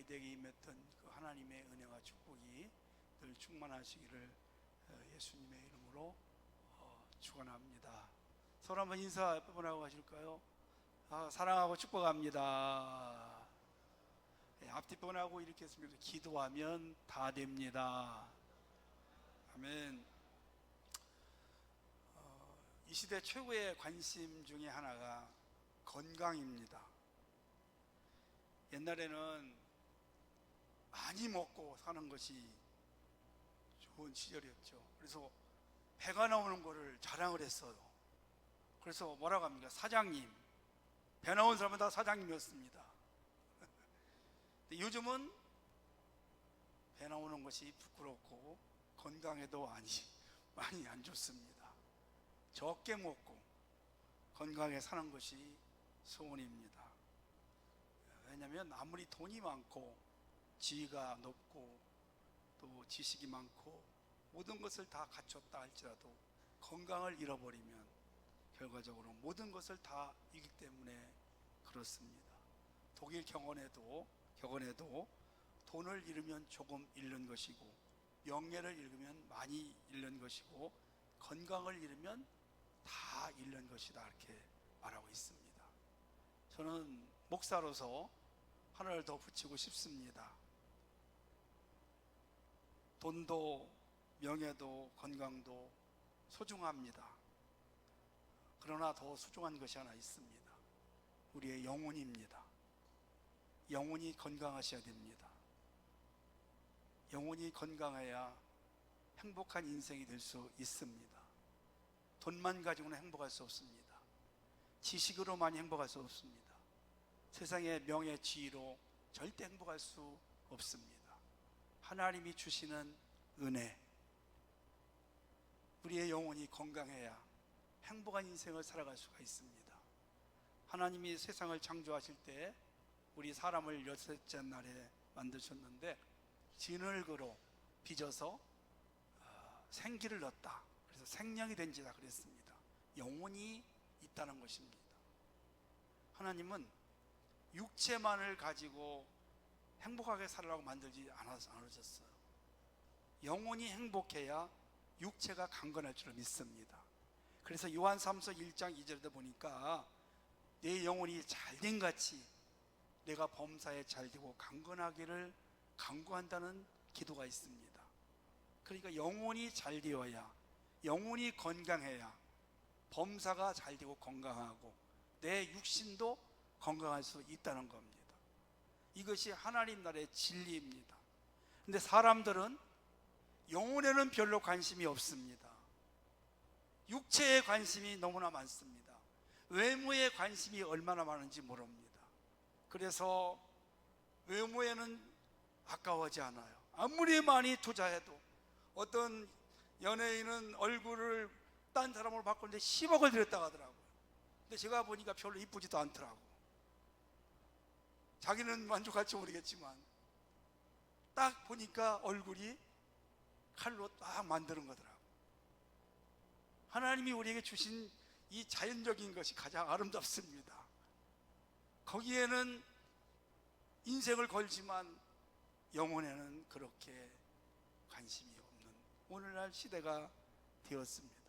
아이들에게 임했던 그 하나님의 은혜와 축복이 늘 충만하시기를 예수님의 이름으로 축원합니다. 서로 한번 인사 한번 하고 가실까요? 사랑하고 축복합니다. 앞뒷번 하고 이렇게 했습니다. 기도하면 다 됩니다. 아멘. 이 시대 최고의 관심 중에 하나가 건강입니다. 옛날에는 많이 먹고 사는 것이 좋은 시절이었죠. 그래서 배가 나오는 거를 자랑을 했어요. 그래서 뭐라고 합니까? 사장님. 배 나온 사람은 다 사장님이었습니다. 요즘은 배 나오는 것이 부끄럽고 건강에도 많이 안 좋습니다. 적게 먹고 건강하게 사는 것이 소원입니다. 왜냐하면 아무리 돈이 많고 지위가 높고 또 지식이 많고 모든 것을 다 갖췄다 할지라도 건강을 잃어버리면 결과적으로 모든 것을 다 잃기 때문에 그렇습니다. 독일 격언에도 돈을 잃으면 조금 잃는 것이고 명예를 잃으면 많이 잃는 것이고 건강을 잃으면 다 잃는 것이다, 이렇게 말하고 있습니다. 저는 목사로서 하나를 더 붙이고 싶습니다. 돈도 명예도 건강도 소중합니다. 그러나 더 소중한 것이 하나 있습니다. 우리의 영혼입니다. 영혼이 건강하셔야 됩니다. 영혼이 건강해야 행복한 인생이 될 수 있습니다. 돈만 가지고는 행복할 수 없습니다. 지식으로만 행복할 수 없습니다. 세상의 명예, 지위로 절대 행복할 수 없습니다. 하나님이 주시는 은혜, 우리의 영혼이 건강해야 행복한 인생을 살아갈 수가 있습니다. 하나님이 세상을 창조하실 때 우리 사람을 여섯째 날에 만드셨는데 진흙으로 빚어서 생기를 넣었다. 그래서 생명이 된지다 그랬습니다. 영혼이 있다는 것입니다. 하나님은 육체만을 가지고 행복하게 살라고 만들지 않으셨어요. 영혼이 행복해야 육체가 강건할 줄 믿습니다. 그래서 요한 3서 1장 2절에 보니까 내 영혼이 잘된 같이 내가 범사에 잘되고 강건하기를 간구한다는 기도가 있습니다. 그러니까 영혼이 잘되어야, 영혼이 건강해야 범사가 잘되고 건강하고 내 육신도 건강할 수 있다는 겁니다. 이것이 하나님 나라의 진리입니다. 근데 사람들은 영혼에는 별로 관심이 없습니다. 육체에 관심이 너무나 많습니다. 외모에 관심이 얼마나 많은지 모릅니다. 그래서 외모에는 아까워하지 않아요. 아무리 많이 투자해도 어떤 연예인은 얼굴을 딴 사람으로 바꾸는데 10억을 들였다고 하더라고요. 근데 제가 보니까 별로 이쁘지도 않더라고. 자기는 만족할지 모르겠지만 딱 보니까 얼굴이 칼로 딱 만드는 거더라고. 하나님이 우리에게 주신 이 자연적인 것이 가장 아름답습니다. 거기에는 인생을 걸지만 영혼에는 그렇게 관심이 없는 오늘날 시대가 되었습니다.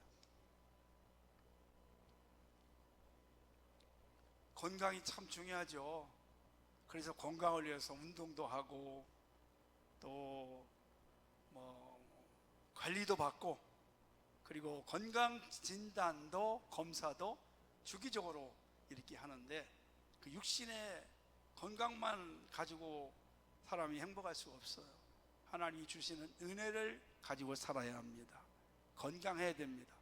건강이 참 중요하죠. 그래서 건강을 위해서 운동도 하고 또 관리도 받고 그리고 건강진단도 검사도 주기적으로 이렇게 하는데 그 육신의 건강만 가지고 사람이 행복할 수가 없어요. 하나님이 주시는 은혜를 가지고 살아야 합니다. 건강해야 됩니다.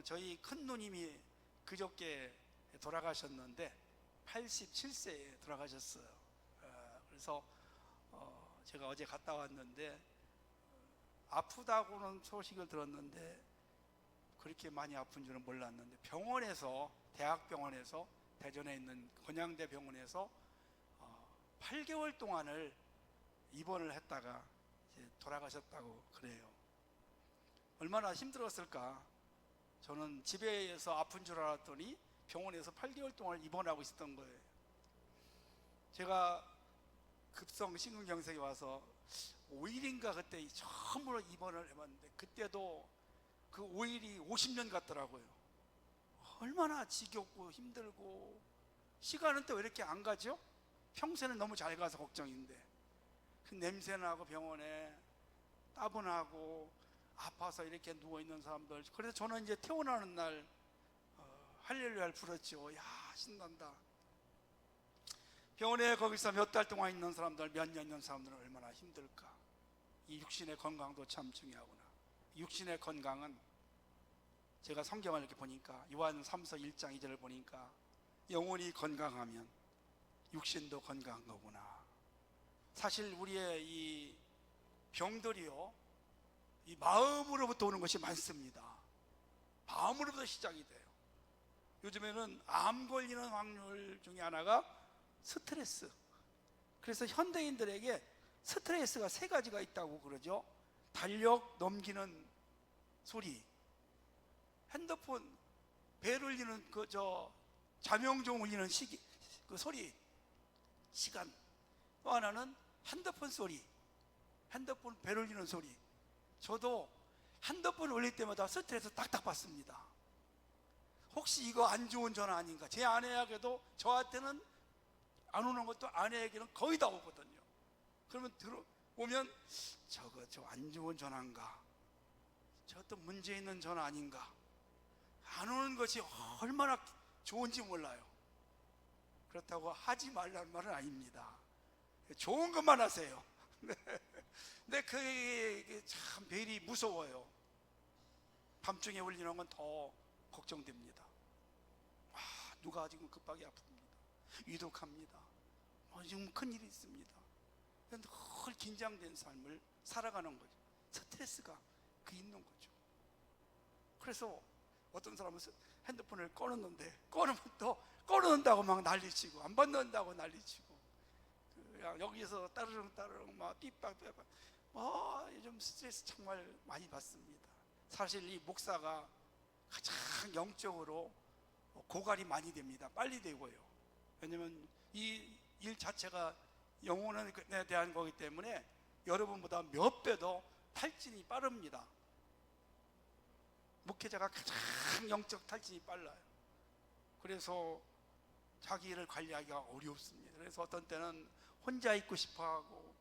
저희 큰 누님이 그저께 돌아가셨는데 87세에 돌아가셨어요. 그래서 제가 어제 갔다 왔는데 아프다고는 소식을 들었는데 그렇게 많이 아픈 줄은 몰랐는데 병원에서, 대학병원에서, 대전에 있는 건양대 병원에서 8개월 동안을 입원을 했다가 이제 돌아가셨다고 그래요. 얼마나 힘들었을까. 저는 집에서 아픈 줄 알았더니 병원에서 8개월 동안 입원하고 있었던 거예요. 제가 급성 심근경색이 와서 5일인가 그때 처음으로 입원을 해봤는데, 그때도 그 5일이 50년 같더라고요. 얼마나 지겹고 힘들고, 시간은 또 왜 이렇게 안 가죠? 평소에는 너무 잘 가서 걱정인데, 그 냄새나고 병원에 따분하고 아파서 이렇게 누워있는 사람들. 그래서 저는 이제 태어나는 날 할렐루야를 불렀죠. 야, 신난다. 병원에 거기서 몇 달 동안 있는 사람들, 몇 년 있는 사람들은 얼마나 힘들까. 이 육신의 건강도 참 중요하구나. 육신의 건강은 제가 성경을 이렇게 보니까, 요한 3서 1장 2절을 보니까 영혼이 건강하면 육신도 건강한 거구나. 사실 우리의 이 병들이요, 이 마음으로부터 오는 것이 많습니다. 마음으로부터 시작이 돼요. 요즘에는 암 걸리는 확률 중에 하나가 스트레스. 그래서 현대인들에게 스트레스가 3가지가 있다고 그러죠. 달력 넘기는 소리, 핸드폰 벨 울리는 자명종 울리는 그 소리, 시간. 또 하나는 핸드폰 소리, 핸드폰 벨 울리는 소리. 저도 핸드폰 울릴 때마다 스트레스 딱딱 받습니다. 혹시 이거 안 좋은 전화 아닌가. 제 아내에게도, 저한테는 안 오는 것도 아내에게는 거의 다 오거든요. 그러면 들어오면 저 안 좋은 전화인가, 저또 문제 있는 전화 아닌가. 안 오는 것이 얼마나 좋은지 몰라요. 그렇다고 하지 말라는 말은 아닙니다. 좋은 것만 하세요. 근데 그게 참 벨이 무서워요. 밤중에 울리는 건 더 걱정됩니다. 누가 지금 급하게 아픕니다. 위독합니다. 지금 큰일이 있습니다. 늘 긴장된 삶을 살아가는 거죠. 스트레스가 있는 거죠. 그래서 어떤 사람은 핸드폰을 꺼놓는데, 꺼놓으면 또 꺼놓는다고 막 난리치고, 안 받는다고 난리치고, 그냥 여기서 따르릉 막 삐빡삐빡. 요즘 스트레스 정말 많이 받습니다. 사실 이 목사가 가장 영적으로 고갈이 많이 됩니다. 빨리 되고요. 왜냐면 이 일 자체가 영혼에 대한 거기 때문에 여러분보다 몇 배 더 탈진이 빠릅니다. 목회자가 가장 영적 탈진이 빨라요. 그래서 자기 일을 관리하기가 어렵습니다. 그래서 어떤 때는 혼자 있고 싶어하고,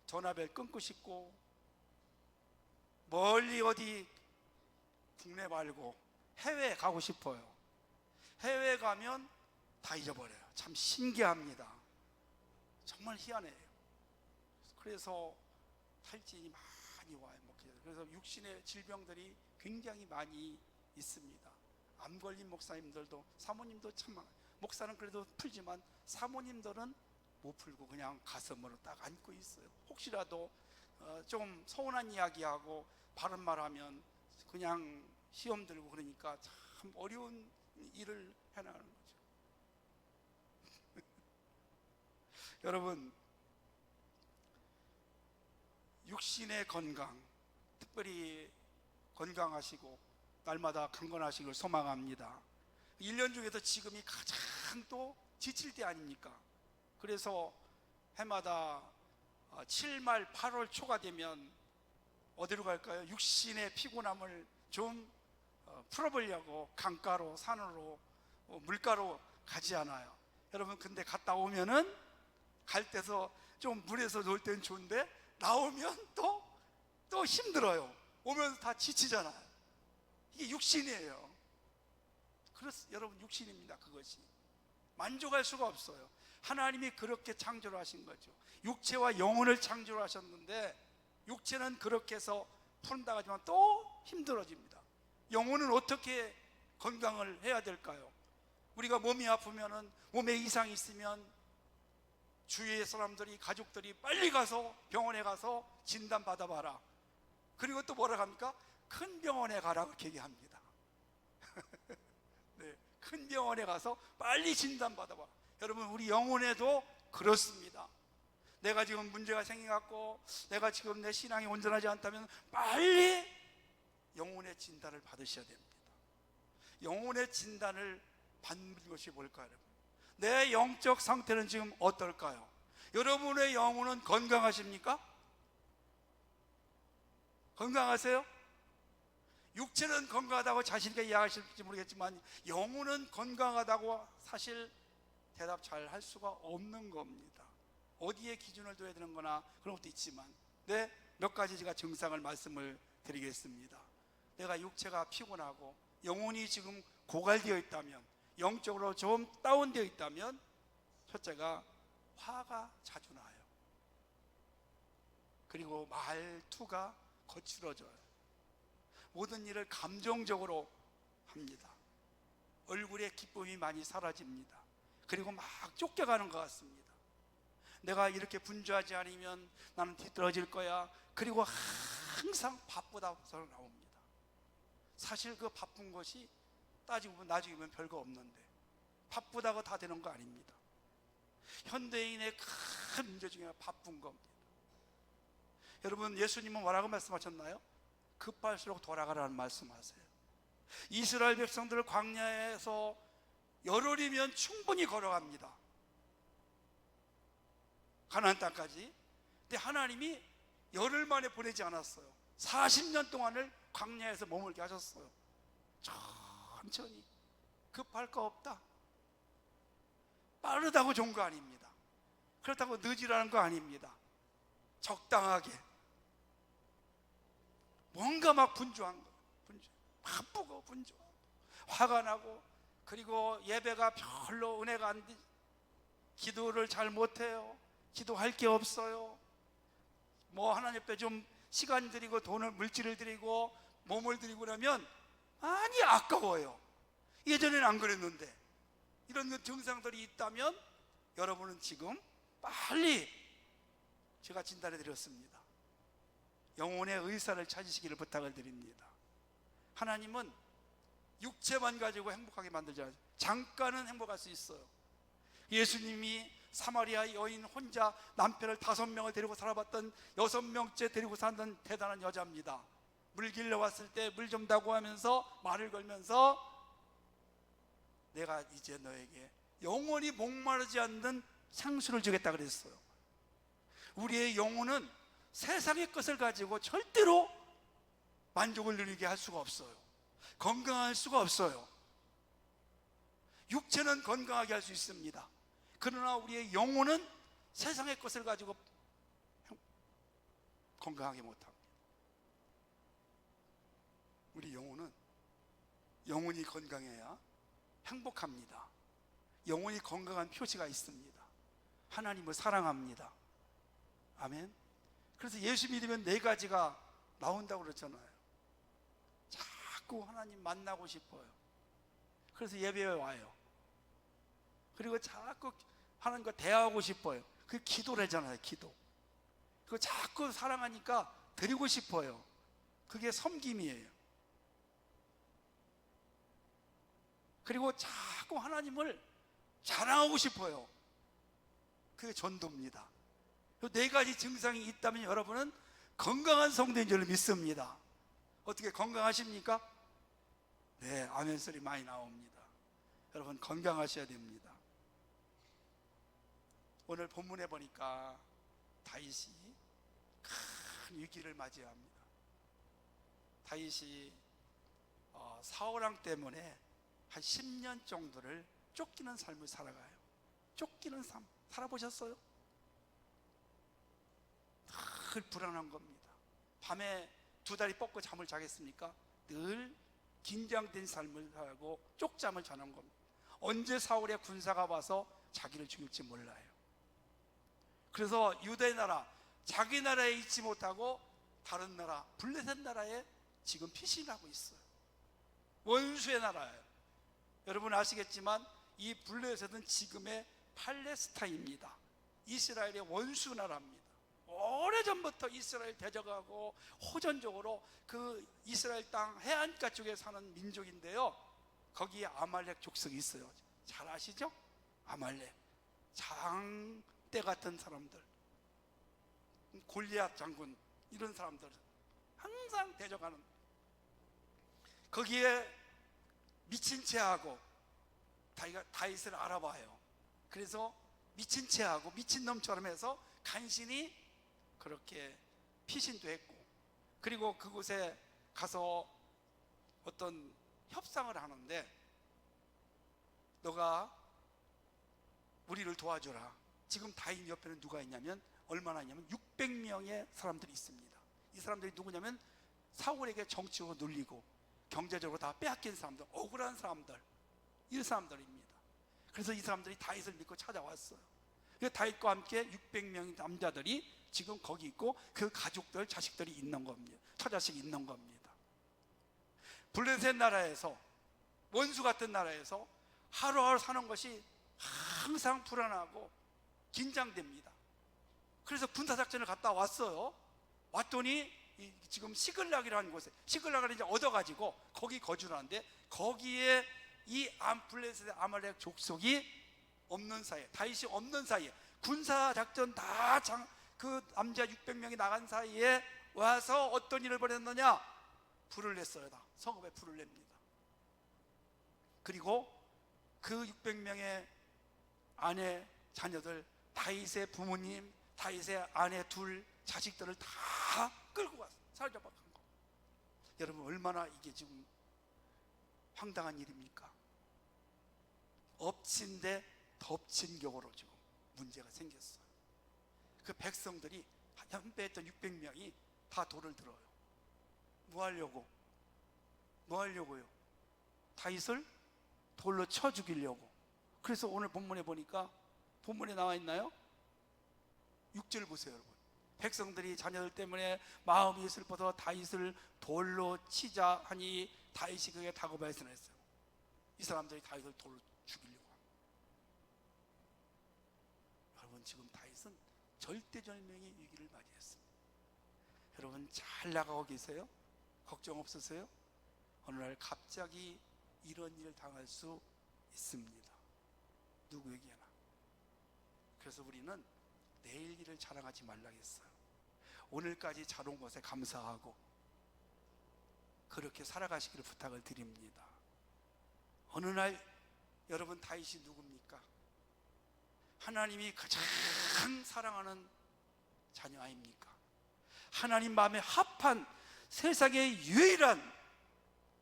전화벨 끊고 싶고, 멀리 어디 국내 말고 해외에 가고 싶어요. 해외에 가면 다 잊어버려요. 참 신기합니다. 정말 희한해요. 그래서 탈진이 많이 와요. 그래서 육신의 질병들이 굉장히 많이 있습니다. 암 걸린 목사님들도, 사모님도 참 많아요. 목사는 그래도 풀지만 사모님들은 못 풀고 그냥 가슴으로 딱 안고 있어요. 혹시라도 좀 서운한 이야기하고 바른 말하면 그냥 시험 들고, 그러니까 참 어려운 일을 해나가는 거죠. 여러분, 육신의 건강, 특별히 건강하시고 날마다 강건하시길 소망합니다. 1년 중에서 지금이 가장 또 지칠 때 아닙니까? 그래서 해마다 7말 8월 초가 되면 어디로 갈까요? 육신의 피곤함을 좀 풀어보려고 강가로, 산으로, 물가로 가지 않아요. 여러분, 근데 갔다 오면은, 갈 때서 좀 물에서 놀 때는 좋은데 나오면 또 힘들어요. 오면서 다 지치잖아요. 이게 육신이에요. 여러분, 육신입니다. 그것이 만족할 수가 없어요. 하나님이 그렇게 창조를 하신 거죠. 육체와 영혼을 창조를 하셨는데, 육체는 그렇게 해서 푼다 하지만 또 힘들어집니다. 영혼은 어떻게 건강을 해야 될까요? 우리가 몸이 아프면은, 몸에 이상이 있으면 주위의 사람들이, 가족들이 빨리 가서 병원에 가서 진단 받아봐라. 그리고 또 뭐라고 합니까? 큰 병원에 가라, 그렇게 얘기합니다. 네, 큰 병원에 가서 빨리 진단 받아봐. 여러분, 우리 영혼에도 그렇습니다. 내가 지금 문제가 생겨갖고, 내가 지금 내 신앙이 온전하지 않다면 빨리 영혼의 진단을 받으셔야 됩니다. 영혼의 진단을 받는 것이 뭘까요, 여러분? 내 영적 상태는 지금 어떨까요? 여러분의 영혼은 건강하십니까? 건강하세요? 육체는 건강하다고 자신있게 이야기하실지 모르겠지만 영혼은 건강하다고 사실 대답 잘 할 수가 없는 겁니다. 어디에 기준을 둬야 되는 거나 그런 것도 있지만 몇 가지 제가 증상을 말씀을 드리겠습니다. 내가 육체가 피곤하고 영혼이 지금 고갈되어 있다면, 영적으로 좀 다운되어 있다면, 첫째가 화가 자주 나요. 그리고 말투가 거칠어져요. 모든 일을 감정적으로 합니다. 얼굴에 기쁨이 많이 사라집니다. 그리고 막 쫓겨가는 것 같습니다. 내가 이렇게 분주하지 않으면 나는 뒤떨어질 거야. 그리고 항상 바쁘다고 나옵니다. 사실 그 바쁜 것이 따지고 보면 나중에 보면 별거 없는데 바쁘다고 다 되는 거 아닙니다. 현대인의 큰 문제 중에 하나 바쁜 겁니다. 여러분, 예수님은 뭐라고 말씀하셨나요? 급할수록 돌아가라는 말씀하세요. 이스라엘 백성들을 광야에서 열흘이면 충분히 걸어갑니다. 가나안 땅까지. 근데 하나님이 열흘 만에 보내지 않았어요. 40년 동안을 광야에서 머물게 하셨어요. 천천히. 급할 거 없다. 빠르다고 좋은 거 아닙니다. 그렇다고 늦으라는 거 아닙니다. 적당하게. 뭔가 막 분주한 거, 바쁘고 분주하고 화가 나고, 그리고 예배가 별로 은혜가 안 돼, 기도를 잘 못해요. 기도할 게 없어요. 뭐 하나님 앞에 좀 시간 드리고 돈을, 물질을 드리고 몸을 드리고 나면 많이 아까워요. 예전에는 안 그랬는데. 이런 증상들이 있다면 여러분은 지금 빨리, 제가 진단해 드렸습니다, 영혼의 의사를 찾으시기를 부탁을 드립니다. 하나님은 육체만 가지고 행복하게 만들지 않아요. 잠깐은 행복할 수 있어요. 예수님이 사마리아 여인 혼자 남편을 5명을 데리고 살아봤던 6명째 데리고 사는 대단한 여자입니다. 물 길러 왔을 때 물 좀 다고 하면서 말을 걸면서 내가 이제 너에게 영원히 목마르지 않는 상수를 주겠다 그랬어요. 우리의 영혼은 세상의 것을 가지고 절대로 만족을 누리게 할 수가 없어요. 건강할 수가 없어요. 육체는 건강하게 할 수 있습니다. 그러나 우리의 영혼은 세상의 것을 가지고 건강하게 못합니다. 우리 영혼이 건강해야 행복합니다. 영혼이 건강한 표시가 있습니다. 하나님을 사랑합니다. 아멘. 그래서 예수 믿으면 4가지가 나온다고 그랬잖아요. 자꾸 하나님 만나고 싶어요. 그래서 예배에 와요. 그리고 자꾸 하나님과 대화하고 싶어요. 그게 기도래잖아요. 기도. 그리고 자꾸 사랑하니까 드리고 싶어요. 그게 섬김이에요. 그리고 자꾸 하나님을 자랑하고 싶어요. 그게 전도입니다. 이 4가지 증상이 있다면 여러분은 건강한 성도인 줄 믿습니다. 어떻게 건강하십니까? 네, 아멘 소리 많이 나옵니다. 여러분 건강하셔야 됩니다. 오늘 본문에 보니까 다윗이 큰 위기를 맞이합니다. 다윗이 사울왕 때문에 한 10년 정도를 쫓기는 삶을 살아가요. 쫓기는 삶 살아보셨어요? 늘 불안한 겁니다. 밤에 2다리 뻗고 잠을 자겠습니까? 늘 긴장된 삶을 살고 쪽잠을 자는 겁니다. 언제 사울의 군사가 와서 자기를 죽일지 몰라요. 그래서 유대 나라, 자기 나라에 있지 못하고 다른 나라, 블레셋 나라에 지금 피신하고 있어요. 원수의 나라예요. 여러분 아시겠지만 이 블레셋은 지금의 팔레스타인입니다. 이스라엘의 원수 나라입니다. 오래전부터 이스라엘 대적하고 호전적으로 그 이스라엘 땅 해안가 쪽에 사는 민족인데요, 거기에 아말렉 족속이 있어요. 잘 아시죠? 아말렉, 장대 같은 사람들, 골리앗 장군, 이런 사람들 항상 대적하는, 거기에 미친 채하고 다윗을 알아봐요. 그래서 미친 체하고 미친놈처럼 해서 간신히 그렇게 피신도 했고, 그리고 그곳에 가서 어떤 협상을 하는데, 너가 우리를 도와줘라. 지금 다윗 옆에는 누가 있냐면, 얼마나 있냐면 600명의 사람들이 있습니다. 이 사람들이 누구냐면 사울에게 정치적으로 눌리고 경제적으로 다 빼앗긴 사람들, 억울한 사람들, 이 사람들입니다. 그래서 이 사람들이 다윗을 믿고 찾아왔어요. 그래서 다윗과 함께 600명의 남자들이 지금 거기 있고, 그 가족들, 자식들이 있는 겁니다. 처자식이 있는 겁니다. 블레셋 나라에서, 원수 같은 나라에서 하루하루 사는 것이 항상 불안하고 긴장됩니다. 그래서 군사작전을 갔다 왔어요. 왔더니 지금 시글락이라는 곳에, 시글락을 이제 얻어가지고 거기 거주를 하는데, 거기에 이 블레셋의 아말렉 족속이 없는 사이에, 다윗이 없는 사이에, 군사작전 다 그 남자 600명이 나간 사이에 와서 어떤 일을 벌였느냐? 불을 냈어요. 다 성읍에 불을 냅니다. 그리고 그 600명의 아내, 자녀들, 다윗의 부모님, 다윗의 아내 둘, 자식들을 다 끌고 가서 사로잡아 간 거. 여러분, 얼마나 이게 지금 황당한 일입니까? 엎친 데 덮친 격으로 지금 문제가 생겼어요. 그 백성들이 함께했던 600명이 다 돌을 들어요. 뭐 하려고? 뭐 하려고요? 다윗을 돌로 쳐 죽이려고. 그래서 오늘 본문에 보니까, 본문에 나와 있나요? 6절 보세요, 여러분. 백성들이 자녀들 때문에 마음이 슬퍼서 다윗을 돌로 치자 하니 다윗이 그에게 다급하여서 했어요. 이 사람들이 다윗을 돌로 죽이려고 합니다. 여러분, 지금 다윗은 절대절명의 위기를 맞이했습니다. 여러분, 잘 나가고 계세요? 걱정 없으세요? 어느 날 갑자기 이런 일을 당할 수 있습니다. 누구에게나. 그래서 우리는 내일 일을 자랑하지 말라겠어요. 오늘까지 잘 온 것에 감사하고 그렇게 살아가시기를 부탁을 드립니다. 어느 날 여러분, 다윗이 누굽니까? 하나님이 가장 사랑하는 자녀 아닙니까? 하나님 마음에 합한, 세상의 유일한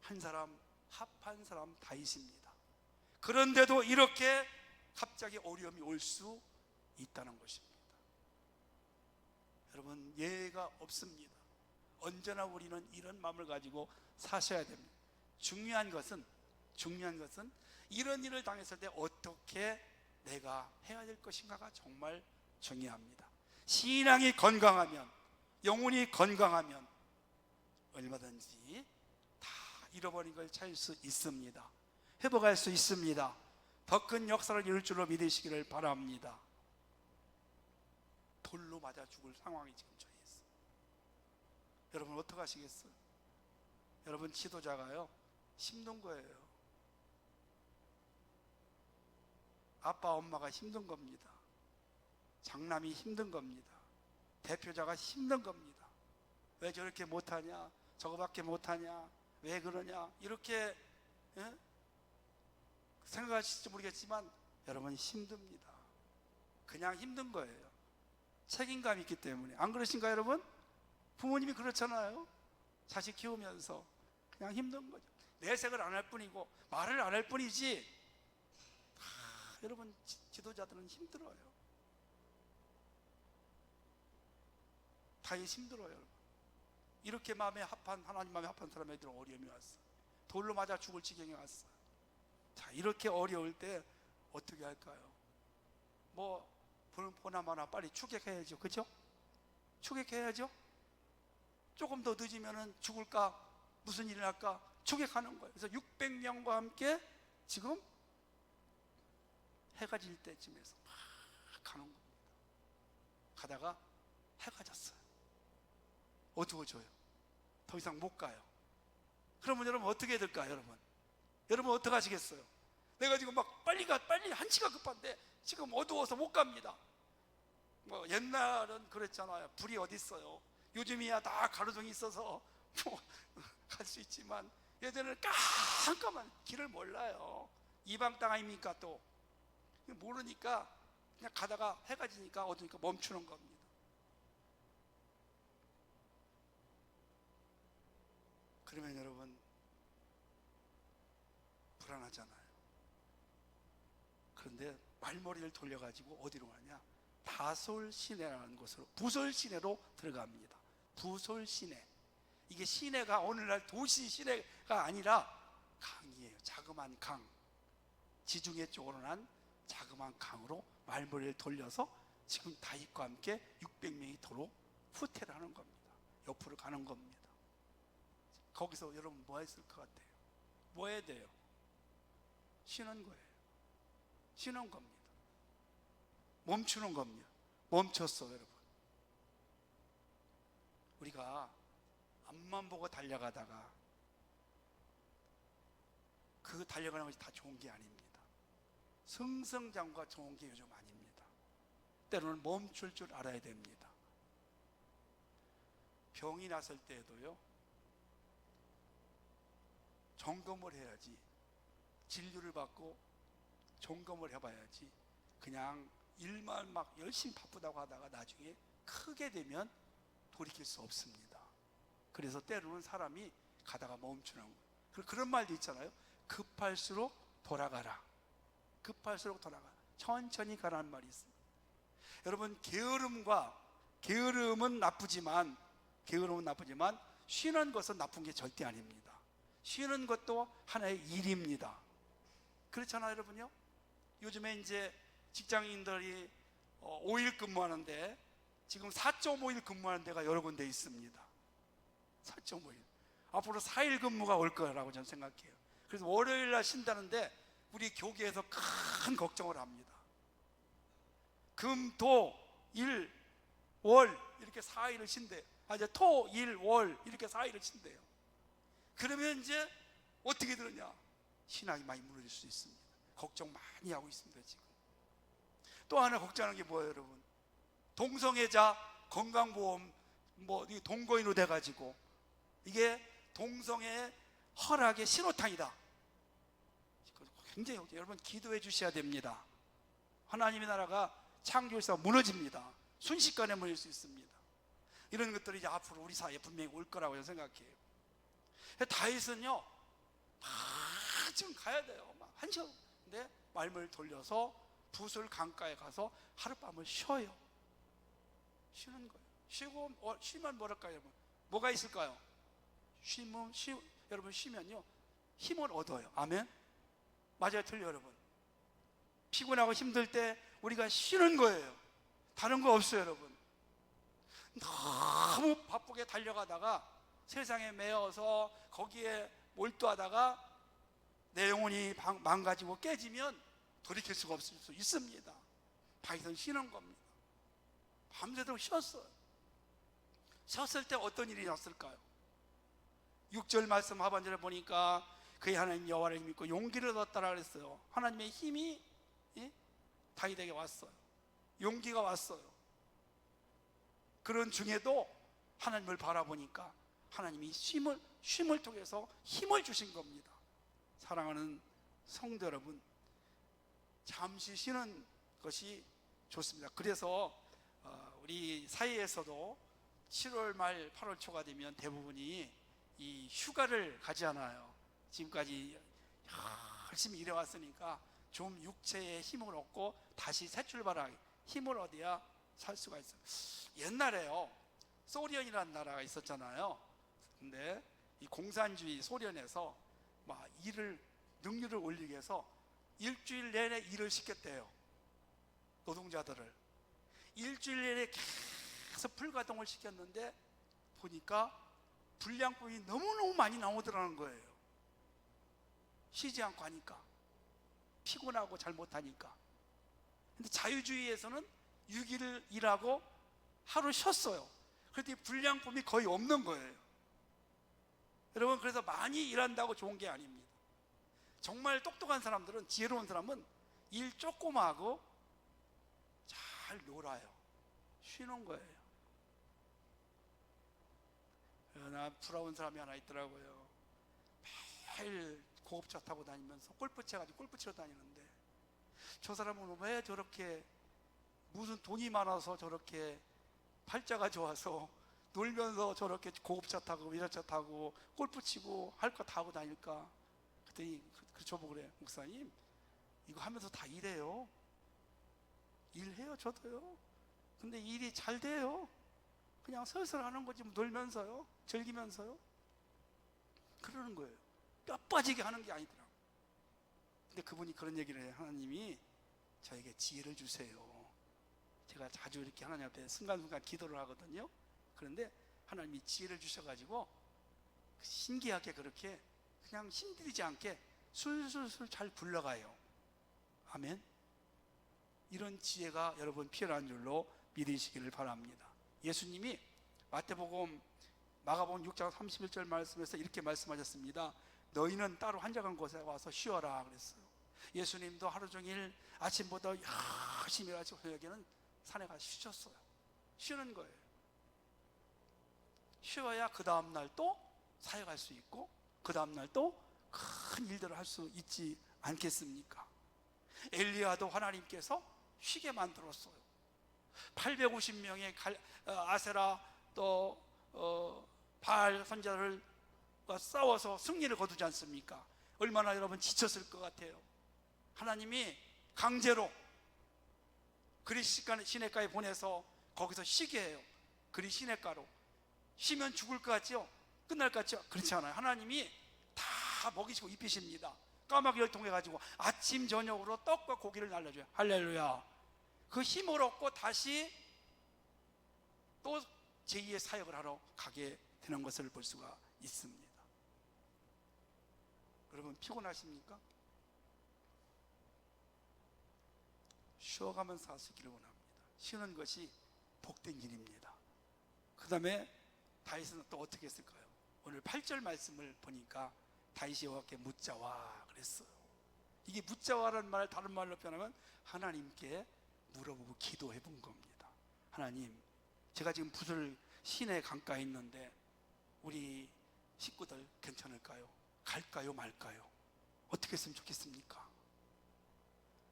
한 사람, 합한 사람 다윗입니다. 그런데도 이렇게 갑자기 어려움이 올 수 있다는 것입니다. 여러분, 예외가 없습니다. 언제나 우리는 이런 마음을 가지고 사셔야 됩니다. 중요한 것은 이런 일을 당했을 때 어떻게 내가 해야 될 것인가가 정말 중요합니다. 신앙이 건강하면, 영혼이 건강하면 얼마든지 다 잃어버린 걸 찾을 수 있습니다. 회복할 수 있습니다. 더 큰 역사를 이룰 줄로 믿으시기를 바랍니다. 돌로 맞아 죽을 상황이 지금 처해 있어요. 여러분, 어떻게 하시겠어요? 여러분, 지도자가요, 힘든 거예요. 아빠, 엄마가 힘든 겁니다. 장남이 힘든 겁니다. 대표자가 힘든 겁니다. 왜 저렇게 못하냐? 저거밖에 못하냐? 왜 그러냐? 이렇게 생각하실지 모르겠지만 여러분, 힘듭니다. 그냥 힘든 거예요. 책임감이 있기 때문에. 안 그러신가요, 여러분? 부모님이 그렇잖아요. 자식 키우면서 그냥 힘든 거죠. 내색을 안 할 뿐이고 말을 안 할 뿐이지. 여러분, 지도자들은 힘들어요. 다윗 힘들어요, 여러분. 이렇게 마음에 합한, 하나님 마음에 합한 사람에게는 어려움이 왔어요. 돌로 맞아 죽을 지경에 왔어요. 자, 이렇게 어려울 때 어떻게 할까요? 뭐 보나마나 빨리 추격해야죠. 그죠? 추격해야죠. 조금 더 늦으면 죽을까? 무슨 일이 날까? 추격하는 거예요. 그래서 600명과 함께 지금 해가 질 때쯤에서 막 가는 겁니다. 가다가 해가 졌어요. 어두워져요. 더 이상 못 가요. 그러면 여러분, 어떻게 해야 될까요? 여러분 어떻게 하시겠어요? 내가 지금 막 빨리 한시가 급한데 지금 어두워서 못 갑니다. 뭐 옛날은 그랬잖아요. 불이 어디 있어요? 요즘이야 다 가로등이 있어서 뭐 갈 수 있지만, 예전에는 깜깜한 길을 몰라요. 이방 땅 아닙니까? 또 모르니까 그냥 가다가 해가 지니까 어두니까 멈추는 겁니다. 그러면 여러분 불안하잖아요. 그런데 말머리를 돌려가지고 어디로 가냐? 다솔 시내라는 곳으로, 부솔 시내로 들어갑니다. 부솔 시내. 이게 시내가 오늘날 도시 시내가 아니라 강이에요. 자그마한 강, 지중해 쪽으로 난 자그마한 강으로 말머리를 돌려서 지금 다윗과 함께 600명이 도로 후퇴를 하는 겁니다. 옆으로 가는 겁니다. 거기서 여러분 뭐 했을 것 같아요? 뭐 해야 돼요? 쉬는 거예요. 쉬는 겁니다. 멈추는 겁니다. 멈췄어, 여러분. 우리가 앞만 보고 달려가다가 그 달려가는 것이 다 좋은 게 아닙니다. 승승장구가 좋은 게 요즘 아닙니다. 때로는 멈출 줄 알아야 됩니다. 병이 났을 때에도요, 점검을 해야지. 진료를 받고 점검을 해봐야지. 그냥 일만 막 열심히 바쁘다고 하다가 나중에 크게 되면 돌이킬 수 없습니다. 그래서 때로는 사람이 가다가 멈추는 거예요. 그런 말도 있잖아요. 급할수록 돌아가라. 급할수록 돌아가라. 천천히 가라는 말이 있습니다. 여러분, 게으름은 나쁘지만 쉬는 것은 나쁜 게 절대 아닙니다. 쉬는 것도 하나의 일입니다. 그렇잖아요, 여러분요. 요즘에 이제 직장인들이 5일 근무하는데 지금 4.5일 근무하는 데가 여러 군데 있습니다. 4.5일. 앞으로 4일 근무가 올 거라고 저는 생각해요. 그래서 월요일 날 쉰다는데 우리 교계에서 큰 걱정을 합니다. 금, 토, 일, 월 이렇게 4일을 쉰대요. 이제 토, 일, 월 이렇게 4일을 쉰대요. 그러면 이제 어떻게 되느냐? 신앙이 많이 무너질 수 있습니다. 걱정 많이 하고 있습니다. 지금 또 하나 걱정하는 게 뭐예요, 여러분? 동성애자 건강보험 동거인으로 돼가지고 이게 동성애 허락의 신호탄이다. 굉장히 여러분 기도해 주셔야 됩니다. 하나님의 나라가 창조에서 무너집니다. 순식간에 무너질 수 있습니다. 이런 것들이 이제 앞으로 우리 사회에 분명히 올 거라고 저는 생각해요. 다윗은요, 지금 가야 돼요. 막 한시간. 근데 말문을 돌려서 붓을 강가에 가서 하룻밤을 쉬어요. 쉬는 거예요. 쉬면 뭐랄까요, 여러분? 뭐가 있을까요? 여러분 쉬면요 힘을 얻어요. 아멘? 맞아요, 틀려요, 여러분? 피곤하고 힘들 때 우리가 쉬는 거예요. 다른 거 없어요, 여러분. 너무 바쁘게 달려가다가 세상에 매여서 거기에 몰두하다가 내 영혼이 망가지고 깨지면 돌이킬 수가 없을 수 있습니다. 다윗은 쉬는 겁니다. 밤새도록 쉬었어요. 쉬었을 때 어떤 일이 났을까요? 6절 말씀 하반절에 보니까 그의 하나님 여호와를 믿고 용기를 얻었다라 그랬어요. 하나님의 힘이 다윗에게 왔어요. 용기가 왔어요. 그런 중에도 하나님을 바라보니까 하나님이 쉼을 통해서 힘을 주신 겁니다. 사랑하는 성도 여러분, 잠시 쉬는 것이 좋습니다. 그래서 우리 사이에서도 7월 말 8월 초가 되면 대부분이 이 휴가를 가지않아요. 지금까지 열심히 일해왔으니까 좀 육체의 힘을 얻고 다시 새 출발하기, 힘을 얻어야 살 수가 있어요. 옛날에요, 소련이라는 나라가 있었잖아요. 근데 이 공산주의 소련에서 막 능률을 올리기 위해서 일주일 내내 일을 시켰대요. 노동자들을 일주일 내내 계속 불가동을 시켰는데 보니까 불량품이 너무너무 많이 나오더라는 거예요. 쉬지 않고 하니까, 피곤하고 잘 못하니까. 근데 자유주의에서는 6일을 일하고 하루 쉬었어요. 그런데 불량품이 거의 없는 거예요. 여러분, 그래서 많이 일한다고 좋은 게 아닙니다. 정말 똑똑한 사람들은, 지혜로운 사람은 일 조금 하고 잘 놀아요. 쉬는 거예요. 나 부러운 사람이 하나 있더라고요. 매일 고급차 타고 다니면서 골프 치러 다니는데 저 사람은 왜 저렇게 무슨 돈이 많아서 저렇게 팔자가 좋아서 놀면서 저렇게 고급차 타고 외제차 타고 골프 치고 할 거 다 하고 다닐까? 그랬더니 저보고 그래, 목사님 이거 하면서 다 일해요. 일해요, 저도요. 근데 일이 잘 돼요. 그냥 슬슬 하는 거지, 놀면서요, 즐기면서요. 그러는 거예요. 뼈 빠지게 하는 게 아니더라고요. 근데 그분이 그런 얘기를 해요. 하나님이 저에게 지혜를 주세요. 제가 자주 이렇게 하나님 앞에 순간순간 기도를 하거든요. 그런데 하나님이 지혜를 주셔가지고 신기하게 그렇게 그냥 힘들이지 않게 술술술 잘 굴러가요. 아멘. 이런 지혜가 여러분 필요한 줄로 믿으시기를 바랍니다. 예수님이 마태복음, 마가복음 6장 31절 말씀에서 이렇게 말씀하셨습니다. 너희는 따로 한적한 곳에 와서 쉬어라 그랬어요. 예수님도 하루 종일 아침부터 열심히 일하시고 저녁에는 산에 가서 쉬셨어요. 쉬는 거예요. 쉬어야 그 다음날 또 사역할 수 있고 그 다음날 또 큰 일들을 할 수 있지 않겠습니까? 엘리야도 하나님께서 쉬게 만들었어요. 850명의 아세라 또 바알 선자들과 싸워서 승리를 거두지 않습니까? 얼마나 여러분 지쳤을 것 같아요. 하나님이 강제로 그리 시내가에 보내서 거기서 쉬게 해요. 그리 시내가로. 쉬면 죽을 것 같죠? 끝날 것 같죠? 그렇지 않아요. 하나님이 다 먹이시고 입히십니다. 까마귀를 통해 가지고 아침 저녁으로 떡과 고기를 날려줘요. 할렐루야. 그 힘을 얻고 다시 또 제2의 사역을 하러 가게 되는 것을 볼 수가 있습니다. 여러분 피곤하십니까? 쉬어가면서 하시기를 원합니다. 쉬는 것이 복된 일입니다. 그 다음에 다윗은 또 어떻게 했을까요? 오늘 8절 말씀을 보니까 다윗이 여호와께 묻자와 그랬어요. 이게 묻자와라는 말 다른 말로 표현하면 하나님께 물어보고 기도해 본 겁니다. 하나님, 제가 지금 붓을 시내 강가에 있는데 우리 식구들 괜찮을까요? 갈까요 말까요? 어떻게 했으면 좋겠습니까?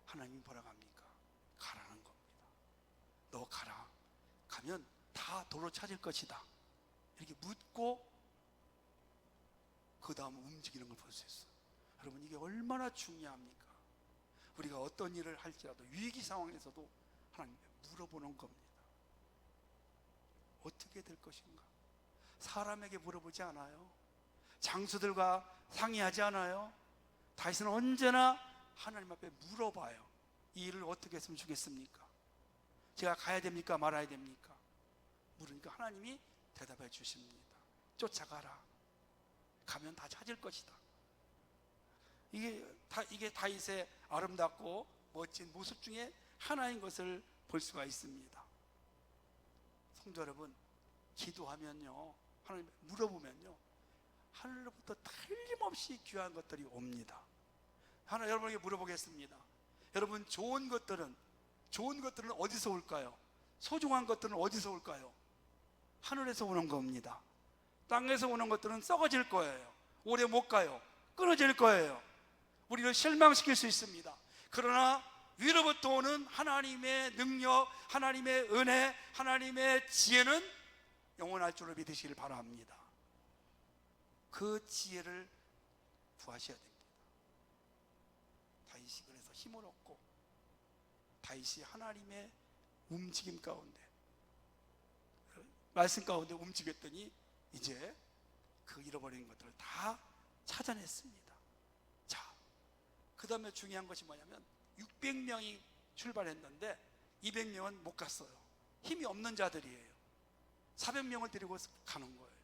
하나님이 뭐라고 합니까? 가라는 겁니다. 너 가라. 가면 다 도로 찾을 것이다. 이렇게 묻고 그 다음 움직이는 걸 볼 수 있어요. 여러분 이게 얼마나 중요합니까? 우리가 어떤 일을 할지라도 위기 상황에서도 하나님께 물어보는 겁니다. 어떻게 될 것인가? 사람에게 물어보지 않아요. 장수들과 상의하지 않아요. 다윗은 언제나 하나님 앞에 물어봐요. 이 일을 어떻게 했으면 좋겠습니까? 제가 가야 됩니까? 말아야 됩니까? 물으니까 하나님이 대답해 주십니다. 쫓아가라. 가면 다 찾을 것이다. 이게 다윗의 아름답고 멋진 모습 중에 하나인 것을 볼 수가 있습니다. 성도 여러분, 기도하면요, 하나님 물어보면요, 하늘로부터 틀림없이 귀한 것들이 옵니다. 하나 여러분에게 물어보겠습니다. 여러분 좋은 것들은 어디서 올까요? 소중한 것들은 어디서 올까요? 하늘에서 오는 겁니다. 땅에서 오는 것들은 썩어질 거예요. 오래 못 가요. 끊어질 거예요. 우리를 실망시킬 수 있습니다. 그러나 위로부터 오는 하나님의 능력, 하나님의 은혜, 하나님의 지혜는 영원할 줄을 믿으시길 바랍니다. 그 지혜를 구하셔야 됩니다. 다윗이 그래서 힘을 얻고 다윗이 하나님의 움직임 가운데, 말씀 가운데 움직였더니 이제 그 잃어버린 것들을 다 찾아냈습니다. 자, 그 다음에 중요한 것이 뭐냐면 600명이 출발했는데 200명은 못 갔어요. 힘이 없는 자들이에요. 400명을 데리고 가는 거예요.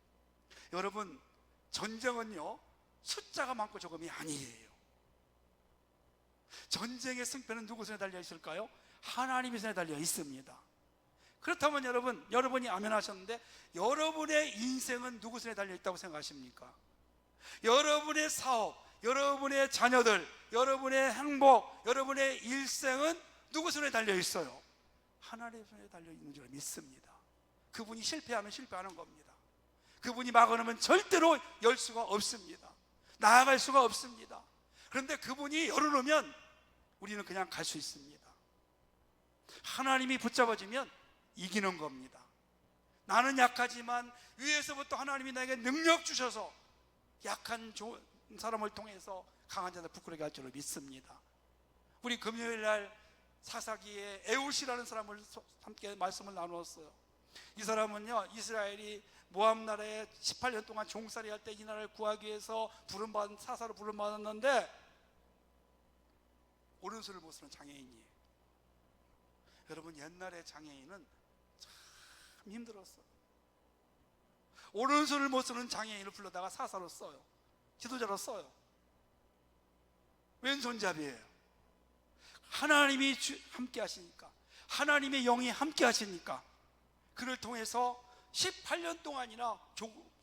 여러분, 전쟁은요 숫자가 많고 적음이 아니에요. 전쟁의 승패는 누구 손에 달려 있을까요? 하나님의 손에 달려 있습니다. 그렇다면 여러분이 아멘 하셨는데, 여러분의 인생은 누구 손에 달려 있다고 생각하십니까? 여러분의 사업, 여러분의 자녀들, 여러분의 행복, 여러분의 일생은 누구 손에 달려 있어요? 하나님의 손에 달려 있는 줄 믿습니다. 그분이 실패하면 실패하는 겁니다. 그분이 막아놓으면 절대로 열 수가 없습니다. 나아갈 수가 없습니다. 그런데 그분이 열어놓으면 우리는 그냥 갈 수 있습니다. 하나님이 붙잡아주면 이기는 겁니다. 나는 약하지만 위에서부터 하나님이 나에게 능력 주셔서 약한 사람을 통해서 강한 자들 부끄러게 할 줄로 믿습니다. 우리 금요일날 사사기에 에웃이라는 사람을 함께 말씀을 나누었어요. 이 사람은요, 이스라엘이 모압 나라에 18년 동안 종살이 할 때 이 나라를 구하기 위해서 사사로 부름받았는데 오른손을 못 쓰는 장애인이에요. 여러분, 옛날에 장애인은 참 힘들었어요. 오른손을 못 쓰는 장애인을 불러다가 사사로 써요. 지도자로 써요. 왼손잡이에요. 하나님이 함께 하시니까, 하나님의 영이 함께 하시니까 그를 통해서 18년 동안이나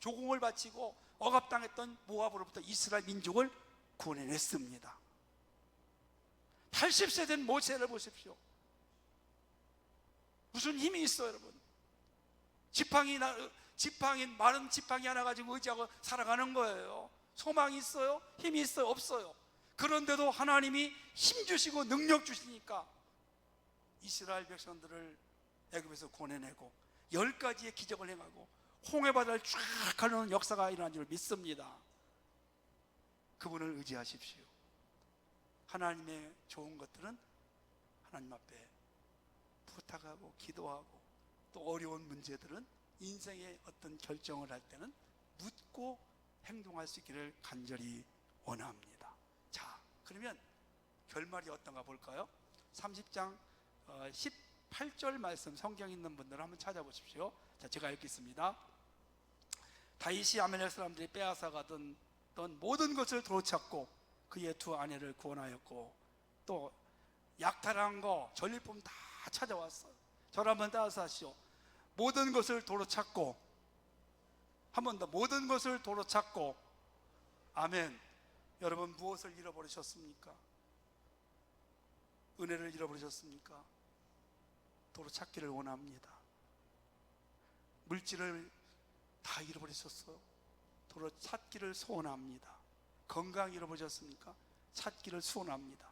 조공을 바치고 억압당했던 모압으로부터 이스라엘 민족을 구원해냈습니다. 80세 된 모세를 보십시오. 무슨 힘이 있어요, 여러분? 마른 지팡이 하나 가지고 의지하고 살아가는 거예요. 소망이 있어요? 힘이 있어요? 없어요. 그런데도 하나님이 힘 주시고 능력 주시니까 이스라엘 백성들을 애굽에서 구원해내고 10가지의 기적을 행하고 홍해바다를 쫙 가르는 역사가 일어난 줄 믿습니다. 그분을 의지하십시오. 하나님의 좋은 것들은 하나님 앞에 부탁하고 기도하고, 또 어려운 문제들은 인생의 어떤 결정을 할 때는 묻고 행동할 수 있기를 간절히 원합니다. 자, 그러면 결말이 어떤가 볼까요? 30장 18절 말씀, 성경 있는 분들은 한번 찾아보십시오. 자, 제가 읽겠습니다. 다윗이 아멜렉 사람들이 빼앗아가던 모든 것을 도로찾고 그의 두 아내를 구원하였고, 또 약탈한 거 전리품 다 찾아왔어요. 저를 한번 따라서 하시오. 모든 것을 도로찾고, 한 번 더, 모든 것을 도로찾고. 아멘. 여러분, 무엇을 잃어버리셨습니까? 은혜를 잃어버리셨습니까? 도로찾기를 원합니다. 물질을 다 잃어버리셨어요. 도로찾기를 소원합니다. 건강 잃어버리셨습니까? 찾기를 소원합니다.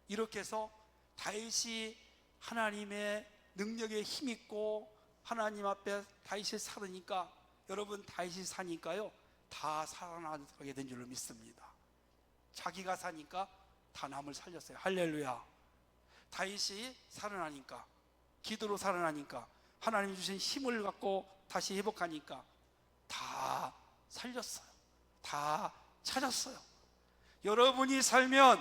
이렇게 해서 다윗이 하나님의 능력에 힘있고 하나님 앞에 다윗이 살으니까, 여러분, 다윗이 사니까요 다 살아나게 된 줄로 믿습니다. 자기가 사니까 다 남을 살렸어요. 할렐루야. 다윗이 살아나니까, 기도로 살아나니까, 하나님이 주신 힘을 갖고 다시 회복하니까 다 살렸어요. 다 찾았어요. 여러분이 살면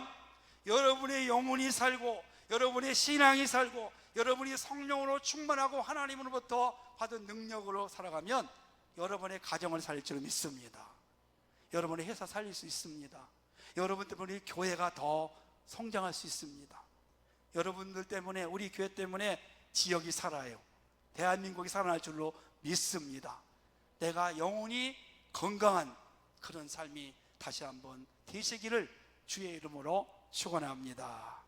여러분의 영혼이 살고, 여러분의 신앙이 살고, 여러분이 성령으로 충만하고 하나님으로부터 받은 능력으로 살아가면 여러분의 가정을 살릴 줄 믿습니다. 여러분의 회사 살릴 수 있습니다. 여러분 때문에 교회가 더 성장할 수 있습니다. 여러분들 때문에, 우리 교회 때문에 지역이 살아요. 대한민국이 살아날 줄로 믿습니다. 내가 영혼이 건강한 그런 삶이 다시 한번 되시기를 주의 이름으로 축원합니다.